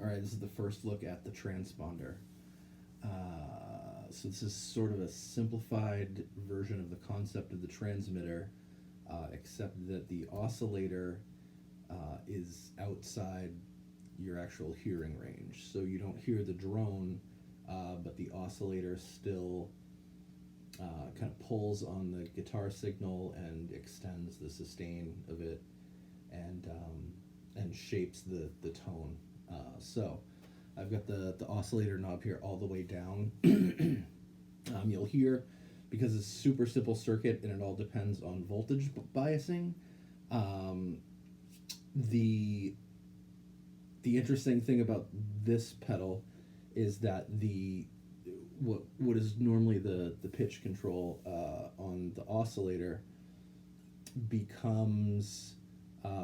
All right, this is the first look at the transponder. So this is sort of a simplified version of the concept of the transmitter, except that the oscillator is outside your actual hearing range. So you don't hear the drone, but the oscillator still kind of pulls on the guitar signal and extends the sustain of it, and shapes the tone. So I've got the oscillator knob here all the way down. You'll hear, because it's super simple circuit and it all depends on voltage biasing. The interesting thing about this pedal is that what is normally the pitch control on the oscillator becomes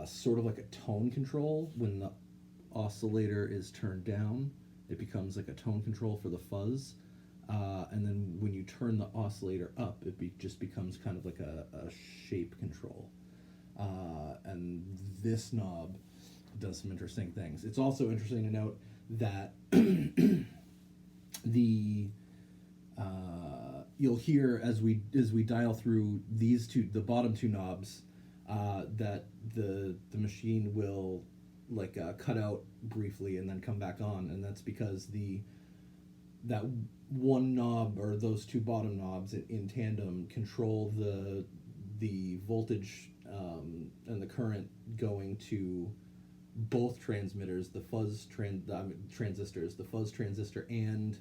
sort of like a tone control. When the oscillator is turned down, it becomes like a tone control for the fuzz, and then when you turn the oscillator up, it just becomes kind of like a shape control. And this knob does some interesting things. It's also interesting to note that you'll hear as we dial through the bottom two knobs, that the machine will cut out briefly and then come back on, and that's because that one knob, or those two bottom knobs in tandem, control the voltage and the current going to both transmitters, the transistors, the fuzz transistor and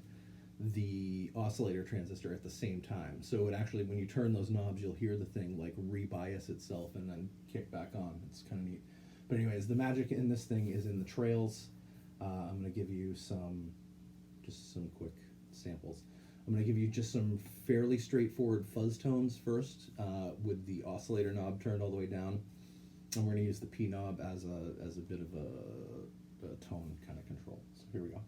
the oscillator transistor at the same time. So it actually, when you turn those knobs, you'll hear the thing rebias itself and then kick back on. It's kind of neat. But anyways, the magic in this thing is in the trails. I'm going to give you some quick samples. I'm going to give you just some fairly straightforward fuzz tones first, with the oscillator knob turned all the way down. And we're going to use the P knob as a bit of a tone kind of control. So here we go.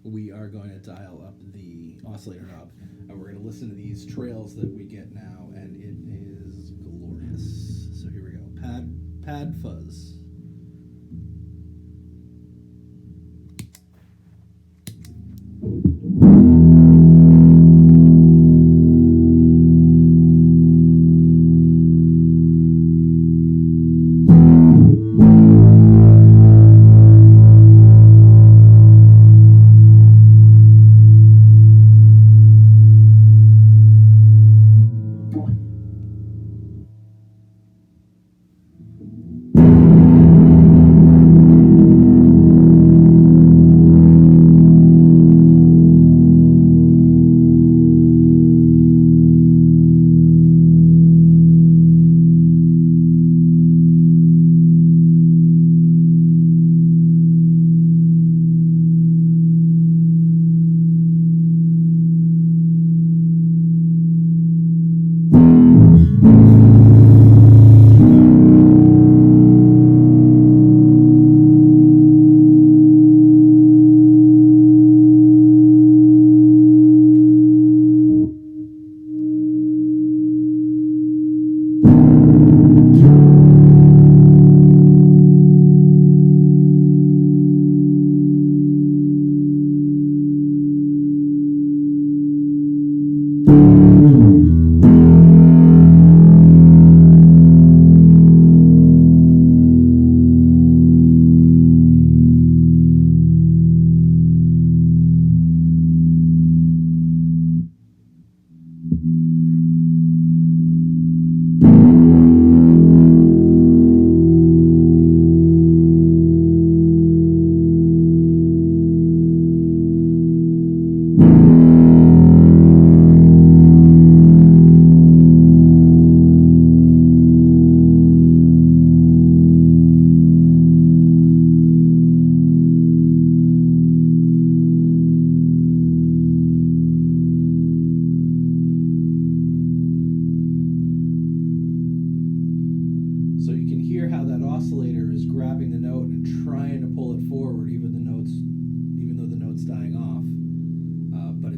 We are going to dial up the oscillator knob, and we're going to listen to these trails that we get now, and it is glorious. So here we go. Pad fuzz.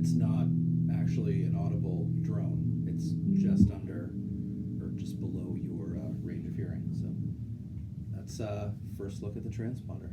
it's not actually an audible drone. It's just under or just below your range of hearing. So that's first look at the transponder.